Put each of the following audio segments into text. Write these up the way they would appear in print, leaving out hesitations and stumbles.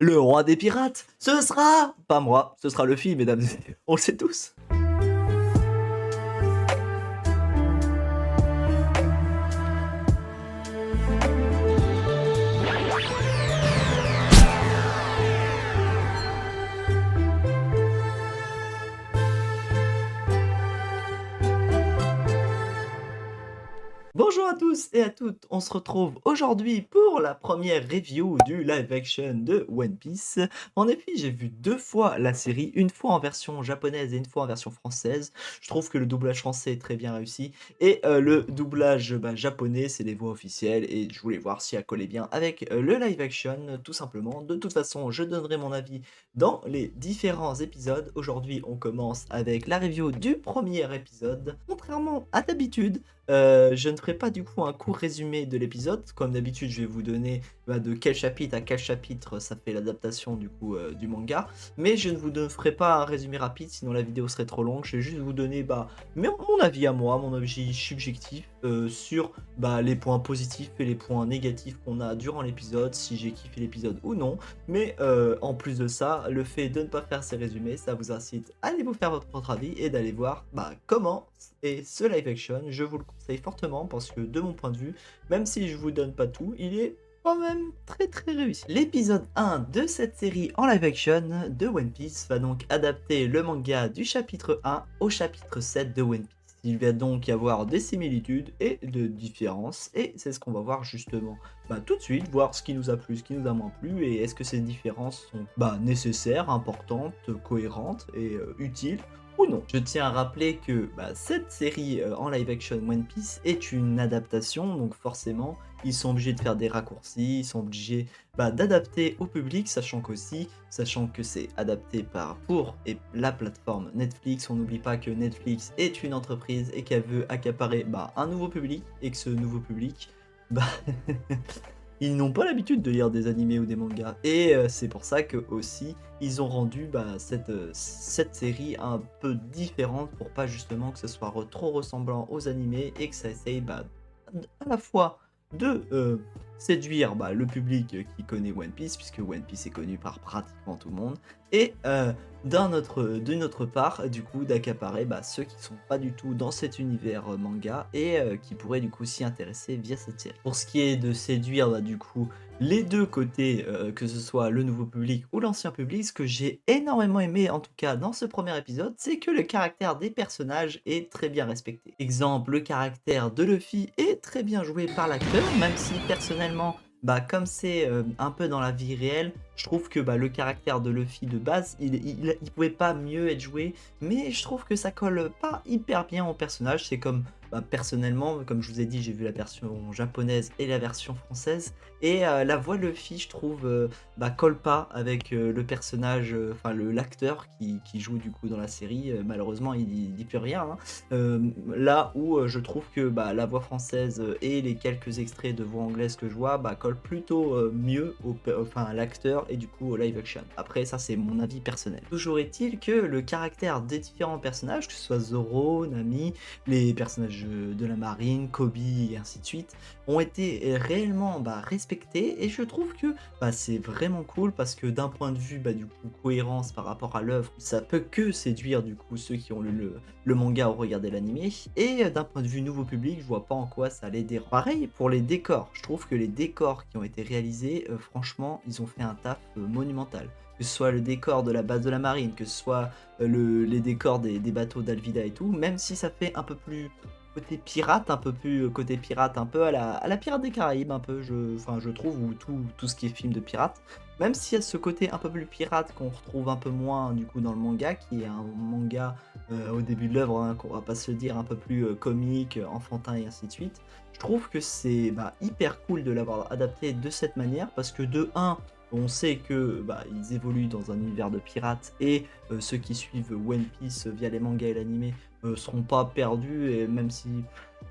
le roi des pirates, ce sera pas moi, ce sera Luffy, mesdames et messieurs, on le sait tous. Bonjour à tous et à toutes, on se retrouve aujourd'hui pour la première review du live action de One Piece. En effet, j'ai vu 2 fois la série, une fois en version japonaise et une fois en version française. Je trouve que le doublage français est très bien réussi et le doublage, japonais, c'est les voix officielles et je voulais voir si elle collait bien avec, le live action, tout simplement. De toute façon, je donnerai mon avis dans les différents épisodes. Aujourd'hui, on commence avec la review du premier épisode. Contrairement à d'habitude, je ne ferai pas du coup un court résumé de l'épisode. Comme d'habitude, je vais vous donner de quel chapitre à quel chapitre ça fait l'adaptation du coup du manga. Mais je ne vous ferai pas un résumé rapide, sinon la vidéo serait trop longue. Je vais juste vous donner mon avis à moi, mon avis subjectif sur les points positifs et les points négatifs qu'on a durant l'épisode, si j'ai kiffé l'épisode ou non. Mais en plus de ça, le fait de ne pas faire ces résumés, ça vous incite à aller vous faire votre propre avis et d'aller voir comment est ce live action. Je vous le conseille fortement parce que de mon point de vue, même si je vous donne pas tout, il est quand même très très réussi. L'épisode 1 de cette série en live action de One Piece va donc adapter le manga du chapitre 1 au chapitre 7 de One Piece. Il va donc y avoir des similitudes et de différences et c'est ce qu'on va voir justement tout de suite, voir ce qui nous a plu, ce qui nous a moins plu et est-ce que ces différences sont nécessaires, importantes, cohérentes et utiles ou non. Je tiens à rappeler que cette série en live action One Piece est une adaptation, donc forcément ils sont obligés de faire des raccourcis, ils sont obligés d'adapter au public, sachant que c'est adapté pour la plateforme Netflix. On n'oublie pas que Netflix est une entreprise et qu'elle veut accaparer un nouveau public et que ce nouveau public bah, ils n'ont pas l'habitude de lire des animés ou des mangas et c'est pour ça que aussi ils ont rendu cette série un peu différente pour pas justement que ce soit trop ressemblant aux animés et que ça essaye à la fois de séduire le public qui connaît One Piece, puisque One Piece est connu par pratiquement tout le monde, et d'une autre part, du coup, d'accaparer ceux qui sont pas du tout dans cet univers manga et qui pourraient du coup s'y intéresser via cette série. Pour ce qui est de séduire du coup les deux côtés, que ce soit le nouveau public ou l'ancien public, ce que j'ai énormément aimé en tout cas dans ce premier épisode, c'est que le caractère des personnages est très bien respecté. Exemple, le caractère de Luffy est très bien joué par l'acteur, même si personnellement, comme c'est un peu dans la vie réelle, je trouve que le caractère de Luffy de base, il pouvait pas mieux être joué, mais je trouve que ça colle pas hyper bien au personnage. C'est comme personnellement, comme je vous ai dit, j'ai vu la version japonaise et la version française. Et la voix de Luffy, je trouve, colle pas avec le personnage, l'acteur qui joue du coup dans la série. Malheureusement, il dit plus rien, hein. Là où je trouve que la voix française et les quelques extraits de voix anglaise que je vois collent plutôt mieux à l'acteur et du coup au live action. Après, ça c'est mon avis personnel. Toujours est-il que le caractère des différents personnages, que ce soit Zoro, Nami, les personnages de la marine, Kobe et ainsi de suite, ont été réellement respectés et je trouve que c'est vraiment cool parce que d'un point de vue du coup cohérence par rapport à l'œuvre, ça peut que séduire du coup ceux qui ont le manga ou regardé l'animé et d'un point de vue nouveau public, je vois pas en quoi ça allait déranger. Pareil pour les décors, je trouve que les décors qui ont été réalisés, franchement, ils ont fait un taf monumental. Que ce soit le décor de la base de la marine, que ce soit les décors des bateaux d'Alvida et tout, même si ça fait un peu plus côté pirate, un peu plus côté pirate, un peu à la Pirate des Caraïbes, un peu, je trouve, ou tout ce qui est film de pirate. Même s'il y a ce côté un peu plus pirate qu'on retrouve un peu moins du coup dans le manga, qui est un manga au début de l'œuvre, hein, qu'on va pas se le dire, un peu plus comique, enfantin et ainsi de suite. Je trouve que c'est hyper cool de l'avoir adapté de cette manière parce que de un, on sait que ils évoluent dans un univers de pirates et ceux qui suivent One Piece via les mangas et l'animé seront pas perdus et même si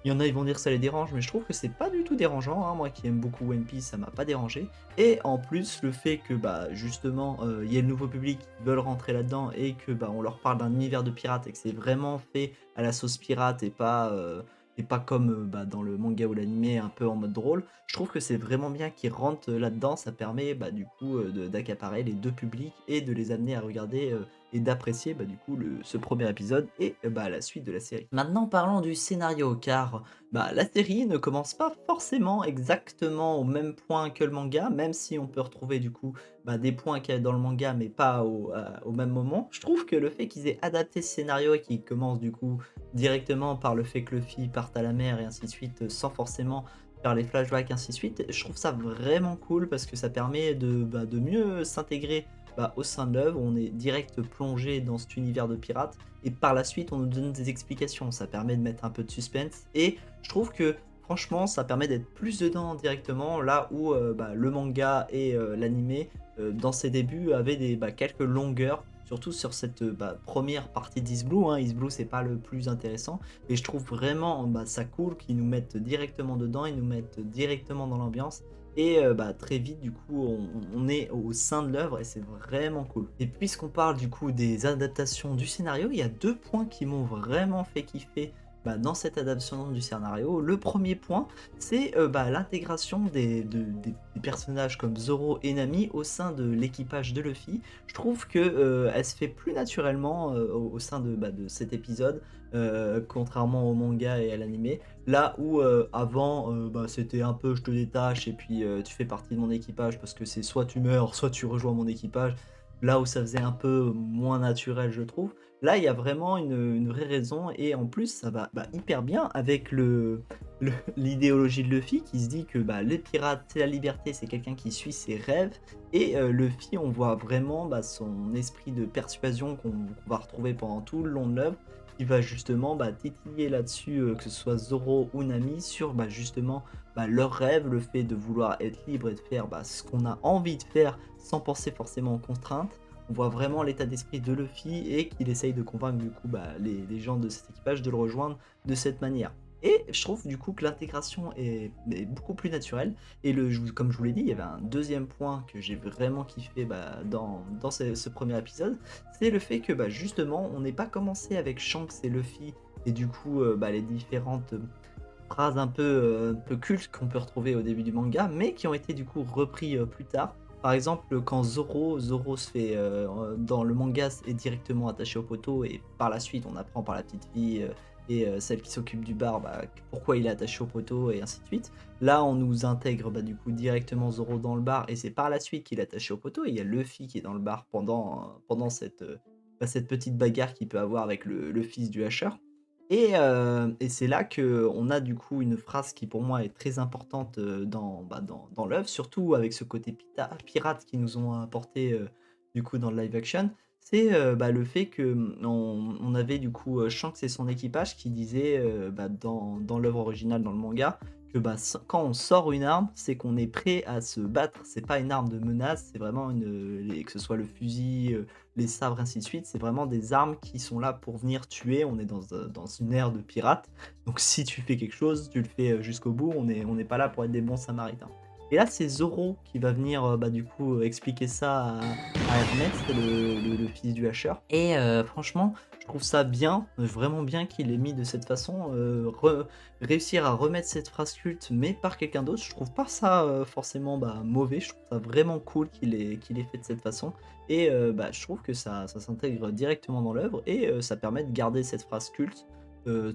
il y en a ils vont dire que ça les dérange, mais je trouve que c'est pas du tout dérangeant, hein. Moi qui aime beaucoup One Piece, ça m'a pas dérangé. Et en plus le fait que justement il y ait le nouveau public qui veulent rentrer là-dedans et que on leur parle d'un univers de pirates et que c'est vraiment fait à la sauce pirate et pas et pas comme, dans le manga ou l'animé un peu en mode drôle. Je trouve que c'est vraiment bien qu'ils rentrent, là-dedans. Ça permet, du coup, de d'accaparer les 2 publics et de les amener à regarder, et d'apprécier, du coup, ce premier épisode et la suite de la série. Maintenant parlons du scénario car, la série ne commence pas forcément exactement au même point que le manga, même si on peut retrouver du coup, des points qu'il y a dans le manga mais pas au même moment. Je trouve que le fait qu'ils aient adapté ce scénario et qu'il commence du coup directement par le fait que Luffy parte à la mer et ainsi de suite, sans forcément faire les flashbacks ainsi de suite, je trouve ça vraiment cool parce que ça permet de mieux s'intégrer, au sein de l'œuvre. On est direct plongé dans cet univers de pirates et par la suite on nous donne des explications. Ça permet de mettre un peu de suspense et je trouve que franchement ça permet d'être plus dedans directement là où, le manga et l'animé, dans ses débuts avaient quelques longueurs, surtout sur cette, 1re partie d'Is Blue, hein. Is Blue c'est pas le plus intéressant et je trouve vraiment, ça cool qu'ils nous mettent directement dedans, ils nous mettent directement dans l'ambiance et très vite du coup on est au sein de l'œuvre et c'est vraiment cool. Et puisqu'on parle du coup des adaptations du scénario, il y a 2 points qui m'ont vraiment fait kiffer, dans cette adaptation du scénario. Le premier point, c'est, l'intégration des personnages comme Zoro et Nami au sein de l'équipage de Luffy. Je trouve que, elle se fait plus naturellement, au sein de cet épisode, contrairement au manga et à l'animé. Là où, avant, c'était un peu: «Je te détache et puis, tu fais partie de mon équipage parce que c'est soit tu meurs, soit tu rejoins mon équipage». Là où ça faisait un peu moins naturel, je trouve. Là, il y a vraiment une vraie raison et en plus ça va, hyper bien avec l'idéologie de Luffy qui se dit que, les pirates, c'est la liberté, c'est quelqu'un qui suit ses rêves et Luffy, on voit vraiment, son esprit de persuasion qu'on va retrouver pendant tout le long de l'œuvre, qui va justement, titiller là-dessus, que ce soit Zoro ou Nami sur, justement, leurs rêves, le fait de vouloir être libre et de faire, ce qu'on a envie de faire sans penser forcément aux contraintes. On voit vraiment l'état d'esprit de Luffy et qu'il essaye de convaincre du coup, les gens de cet équipage de le rejoindre de cette manière. Et je trouve du coup que l'intégration est beaucoup plus naturelle et comme je vous l'ai dit, il y avait un deuxième point que j'ai vraiment kiffé, dans ce 1er épisode, c'est le fait que, justement, on n'ait pas commencé avec Shanks et Luffy et du coup, les différentes, phrases un peu cultes qu'on peut retrouver au début du manga, mais qui ont été du coup repris, plus tard. Par exemple, quand Zoro se fait, dans le manga est directement attaché au poteau et par la suite on apprend par la petite fille, et celle qui s'occupe du bar, pourquoi il est attaché au poteau et ainsi de suite. Là, on nous intègre, du coup directement Zoro dans le bar et c'est par la suite qu'il est attaché au poteau et il y a Luffy qui est dans le bar pendant cette petite bagarre qu'il peut avoir avec le fils du hacheur. Et c'est là qu'on a du coup une phrase qui pour moi est très importante, dans l'œuvre, surtout avec ce côté pirate qu'ils nous ont apporté, du coup dans le live action. C'est, le fait que, on avait du coup, Shanks et son équipage qui disaient, dans l'œuvre originale, dans le manga, que, quand on sort une arme, c'est qu'on est prêt à se battre. C'est pas une arme de menace, c'est vraiment que ce soit le fusil, les sabres, ainsi de suite, c'est vraiment des armes qui sont là pour venir tuer. On est dans une ère de pirates, donc si tu fais quelque chose, tu le fais, jusqu'au bout. On n'est pas là pour être des bons samaritains. Et là, c'est Zoro qui va venir, du coup, expliquer ça à Ernest, le fils du hacheur et franchement, je trouve ça bien, vraiment bien qu'il ait mis de cette façon, réussir à remettre cette phrase culte, mais par quelqu'un d'autre. Je trouve pas ça, forcément, mauvais. Je trouve ça vraiment cool qu'il ait fait de cette façon et je trouve que ça s'intègre directement dans l'œuvre et ça permet de garder cette phrase culte,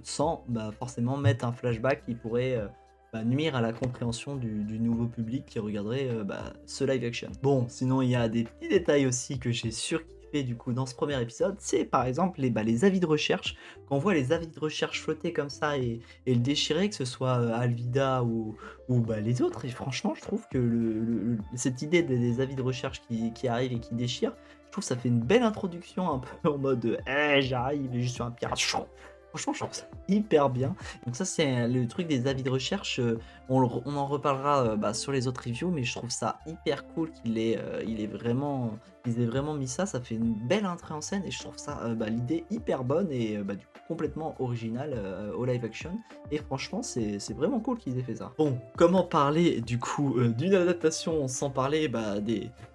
sans, forcément mettre un flashback qui pourrait, nuire à la compréhension du nouveau public qui regarderait, ce live action. Bon, sinon il y a des petits détails aussi que j'ai surkiffé du coup dans ce premier épisode, c'est par exemple les avis de recherche. Quand on voit les avis de recherche flotter comme ça et le déchirer, que ce soit, Alvida ou les autres et franchement je trouve que cette idée des avis de recherche qui arrivent et qui déchirent, je trouve que ça fait une belle introduction un peu en mode, «Eh j'arrive et je suis un pirate». Franchement je trouve ça hyper bien. Donc ça c'est le truc des avis de recherche, on en reparlera, sur les autres reviews, mais je trouve ça hyper cool qu'ils aient vraiment mis ça. Ça fait une belle entrée en scène et je trouve ça, l'idée hyper bonne et du coup complètement originale, au live action et franchement c'est vraiment cool qu'ils aient fait ça. Bon, comment parler du coup, d'une adaptation sans parler,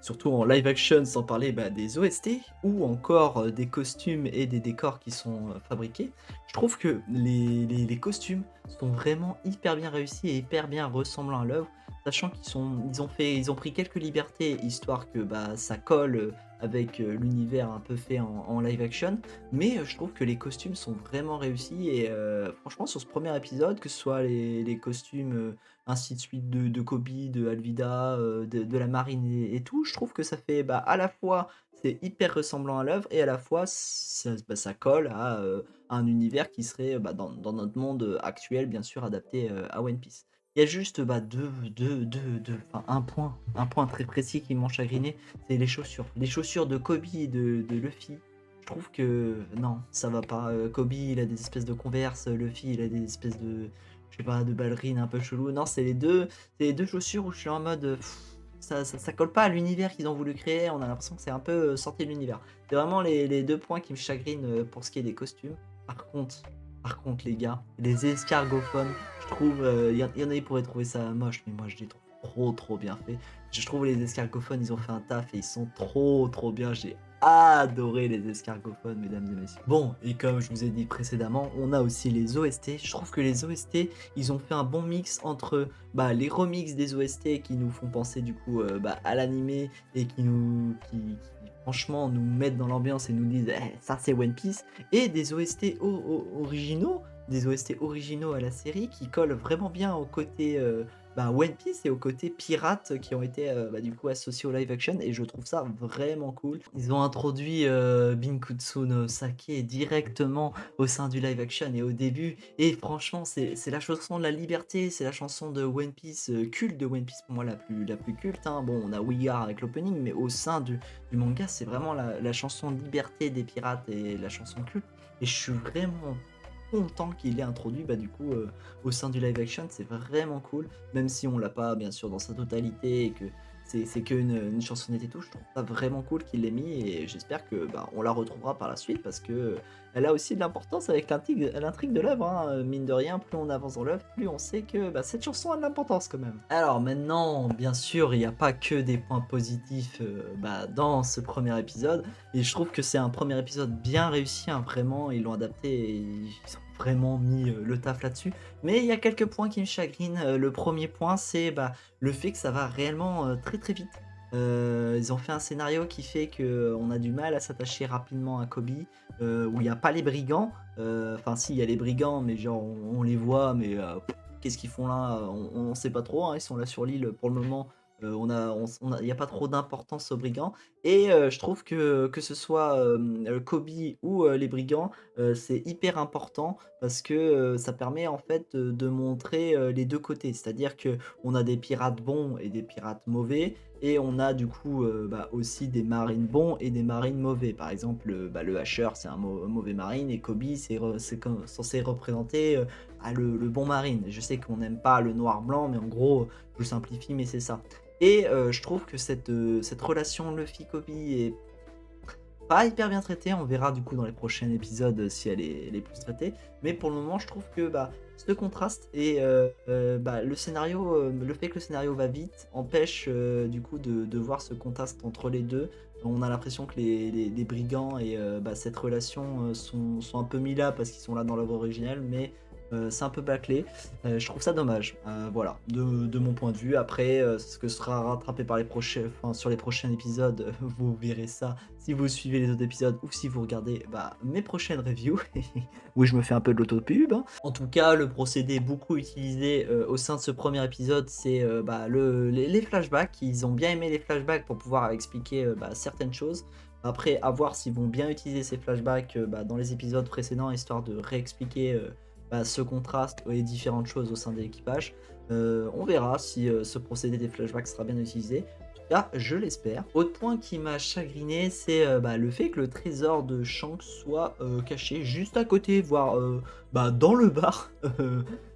surtout en live action, sans parler, des OST ou encore, des costumes et des décors qui sont, fabriqués. Je trouve que les costumes sont vraiment hyper bien réussis et hyper bien ressemblants à l'œuvre, sachant ils ont pris quelques libertés histoire que, bah, ça colle, avec, l'univers un peu fait en live action. Mais, je trouve que les costumes sont vraiment réussis et franchement sur ce premier épisode, que ce soit les costumes, ainsi de suite de Kobe, de Alvida, de la marine et tout, je trouve que ça fait, bah, à la fois c'est hyper ressemblant à l'œuvre et à la fois ça colle à un univers qui serait, bah, dans notre monde, actuel, bien sûr, adapté, à One Piece. Il y a juste, bah, 2 enfin un point très précis qui m'ont chagriné, c'est les chaussures. Les chaussures de Kobe et de Luffy, je trouve que non, ça va pas, Kobe, il a des espèces de Converse, Luffy, il a des espèces de, je sais pas, de ballerines un peu chelou. Non, c'est les deux chaussures où je suis en mode, ça colle pas à l'univers qu'ils ont voulu créer, on a l'impression que c'est un peu, sorti de l'univers. C'est vraiment les 2 points qui me chagrinent, pour ce qui est des costumes. Par contre par contre les gars, les escargophones, je trouve, il y en a, ils pourraient trouver ça moche, mais moi je les trouve trop bien faits. Je trouve les escargophones, ils ont fait un taf et ils sont trop bien. J'ai adoré les escargophones, mesdames et messieurs. Bon, et comme je vous ai dit précédemment, on a aussi les OST. Je trouve que les OST, ils ont fait un bon mix entre, bah, les remixes des OST qui nous font penser du coup, bah, à l'animé et qui franchement nous mettent dans l'ambiance et nous disent: «Eh, ça c'est One Piece», et des OST originaux, des OST originaux à la série qui collent vraiment bien au côté, bah, One Piece et au côté pirate qui ont été, bah, du coup associés au live action, et je trouve ça vraiment cool. Ils ont introduit, Binkutsu no Sake directement au sein du live action et au début, et franchement c'est la chanson de la liberté, c'est la chanson de One Piece, culte de One Piece pour moi la plus culte, hein. Bon, on a We Are avec l'opening, mais au sein du manga, c'est vraiment la chanson de liberté des pirates et la chanson culte, et je suis vraiment content qu'il ait introduit, bah, du coup, au sein du live action. C'est vraiment cool, même si on l'a pas bien sûr dans sa totalité et que c'est qu'une chansonnette et tout. Je trouve ça vraiment cool qu'il l'ait mis, et j'espère que, bah, on la retrouvera par la suite parce que elle a aussi de l'importance avec l'intrigue de l'œuvre, hein. Mine de rien, plus on avance dans l'œuvre, plus on sait que, bah, cette chanson a de l'importance quand même. Alors maintenant, bien sûr, il y a pas que des points positifs, bah, dans ce premier épisode, et je trouve que c'est un premier épisode bien réussi, hein, vraiment, ils l'ont adapté et ils ont vraiment mis, le taf là-dessus. Mais il y a quelques points qui me chagrinent. Le 1er point, c'est, bah, le fait que ça va réellement, très vite. Ils ont fait un scénario qui fait qu'on a du mal à s'attacher rapidement à Kobe, où il y a pas les brigands. Enfin si, il y a les brigands, mais genre on les voit, mais qu'est-ce qu'ils font là? On sait pas trop, hein. Ils sont là sur l'île pour le moment. Il y a pas trop d'importance aux brigands, et je trouve que ce soit, Kobe ou les brigands, c'est hyper important parce que, ça permet en fait, de montrer, les 2 côtés. C'est-à-dire que on a des pirates bons et des pirates mauvais, et on a du coup, bah, aussi des marines bons et des marines mauvais. Par exemple, bah, le Hasher, c'est un mauvais marine, et Kobe, c'est censé représenter, ah, le bon marine. Je sais qu'on n'aime pas le noir-blanc, mais en gros, je simplifie, mais c'est ça. Et je trouve que cette relation Luffy-Kobe est pas hyper bien traitée. On verra du coup dans les prochains épisodes, si elle est plus traitée. Mais pour le moment, je trouve que, bah, ce contraste et bah, le fait que le scénario va vite empêche, du coup de voir ce contraste entre les 2. On a l'impression que les brigands et bah, cette relation, sont un peu mis là parce qu'ils sont là dans l'œuvre originelle, mais c'est un peu bâclé. Je trouve ça dommage, voilà, de mon point de vue. Après, ce que sera rattrapé par les prochains, enfin, sur les prochains épisodes, vous verrez ça si vous suivez les autres épisodes ou si vous regardez, bah, mes prochaines reviews. Oui, je me fais un peu de l'autopub, hein. En tout cas, le procédé beaucoup utilisé, au sein de ce premier épisode, c'est, bah, les flashbacks. Ils ont bien aimé les flashbacks pour pouvoir expliquer, bah, certaines choses. Après, à voir s'ils vont bien utiliser ces flashbacks, bah, dans les épisodes précédents, histoire de réexpliquer, bah, ce contraste et différentes choses au sein de l'équipage. On verra si, ce procédé des flashbacks sera bien utilisé. En tout cas, je l'espère. Autre point qui m'a chagriné, c'est, bah, le fait que le trésor de Shanks soit, caché juste à côté, voire, bah, dans le bar,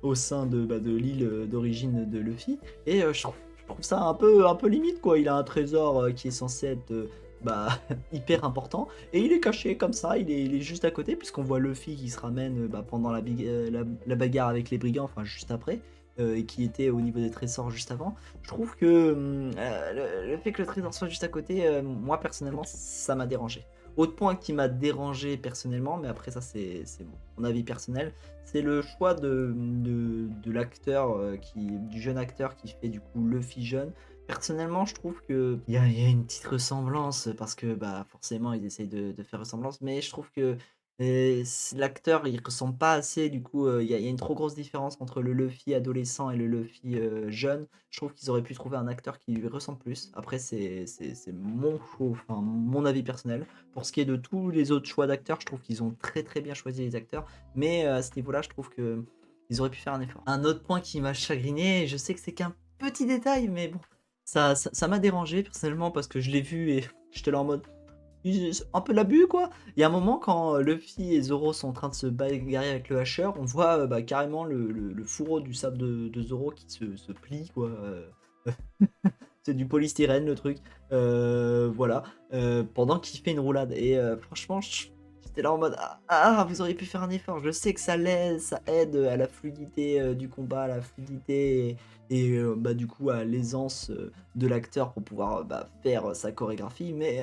au sein de l'île, d'origine de Luffy, et je trouve ça un peu limite, quoi. Il a un trésor, qui est censé être, bah, hyper important, et il est caché comme ça, il est juste à côté, puisqu'on voit Luffy qui se ramène, bah, pendant la bagarre avec les brigands, enfin juste après, et qui était au niveau des trésors juste avant. Je trouve que le fait que le trésor soit juste à côté, moi personnellement, ça m'a dérangé. Autre point qui m'a dérangé personnellement, mais après ça c'est mon avis personnel, c'est le choix de l'acteur, du jeune acteur qui fait du coup Luffy jeune. Personnellement, je trouve qu'il y a une petite ressemblance parce que, bah, forcément ils essayent de faire ressemblance, mais je trouve que, l'acteur il ressemble pas assez du coup, il y a une trop grosse différence entre le Luffy adolescent et le Luffy, jeune. Je trouve qu'ils auraient pu trouver un acteur qui lui ressemble plus. Après c'est mon choix, enfin mon avis personnel. Pour ce qui est de tous les autres choix d'acteurs, je trouve qu'ils ont très, très bien choisi les acteurs, mais à ce niveau-là, je trouve qu'ils auraient pu faire un effort. Un autre point qui m'a chagriné, je sais que c'est qu'un petit détail, mais bon, ça m'a dérangé personnellement parce que je l'ai vu et j'étais là en mode: «C'est un peu de l'abus, quoi». Il y a un moment quand, Luffy et Zoro sont en train de se bagarrer avec le hacheur, on voit, bah, carrément le fourreau du sabre de Zoro qui se plie, quoi, c'est du polystyrène le truc, voilà, pendant qu'il fait une roulade et franchement j'étais là en mode: «Ah, vous auriez pu faire un effort». Je sais que ça aide à la fluidité, du combat, à la fluidité et bah, du coup à l'aisance, de l'acteur pour pouvoir, bah, faire sa chorégraphie mais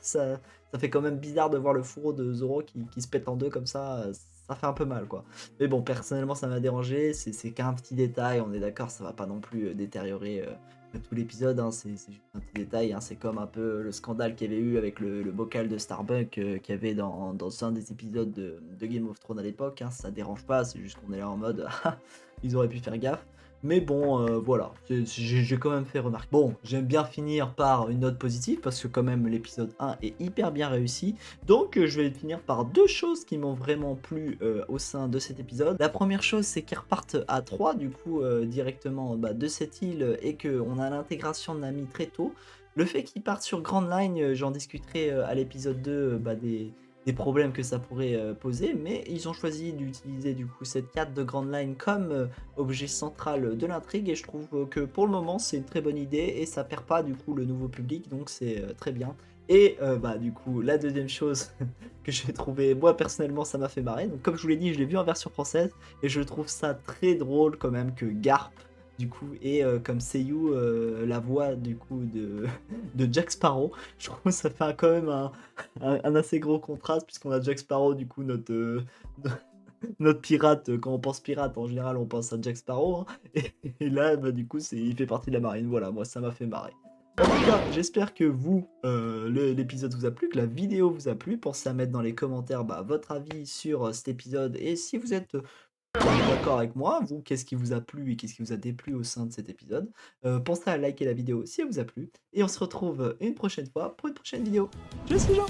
ça fait quand même bizarre de voir le fourreau de Zoro qui se pète en 2 comme ça fait un peu mal, quoi. Mais bon, personnellement ça m'a dérangé, c'est qu'un petit détail, on est d'accord, ça va pas non plus, détériorer, tout l'épisode, hein, c'est juste un petit détail, hein, c'est comme un peu le scandale qu'il y avait eu avec le bocal de Starbucks qu'il y avait dans un des épisodes de Game of Thrones à l'époque, hein, ça dérange pas, c'est juste qu'on est là en mode ah, ils auraient pu faire gaffe. Mais bon, voilà, j'ai quand même fait remarquer. Bon, j'aime bien finir par une note positive parce que quand même l'épisode 1 est hyper bien réussi. Donc je vais finir par deux choses qui m'ont vraiment plu au sein de cet épisode. La première chose, c'est qu'ils repartent à 3 du coup directement bah, de cette île et qu'on a l'intégration de Nami très tôt. Le fait qu'ils partent sur Grand Line, j'en discuterai à l'épisode 2 bah, des problèmes que ça pourrait poser, mais ils ont choisi d'utiliser du coup cette carte de Grand Line comme objet central de l'intrigue et je trouve que pour le moment c'est une très bonne idée et ça perd pas du coup le nouveau public donc c'est très bien. Et bah du coup la deuxième chose que j'ai trouvé, moi personnellement ça m'a fait marrer, donc comme je vous l'ai dit je l'ai vu en version française et je trouve ça très drôle quand même que Garp du coup et comme Seiyu la voix du coup de Jack Sparrow. Je trouve que ça fait quand même un assez gros contraste puisqu'on a Jack Sparrow du coup notre pirate, quand on pense pirate en général on pense à Jack Sparrow, hein, et là bah, du coup il fait partie de la marine, voilà, moi ça m'a fait marrer. En tout cas, j'espère que vous, l'épisode vous a plu, que la vidéo vous a plu. Pensez à mettre dans les commentaires bah, votre avis sur cet épisode et si vous êtes d'accord avec moi, vous, qu'est-ce qui vous a plu et qu'est-ce qui vous a déplu au sein de cet épisode. Pensez à liker la vidéo si elle vous a plu et on se retrouve une prochaine fois pour une prochaine vidéo. Je suis Jean.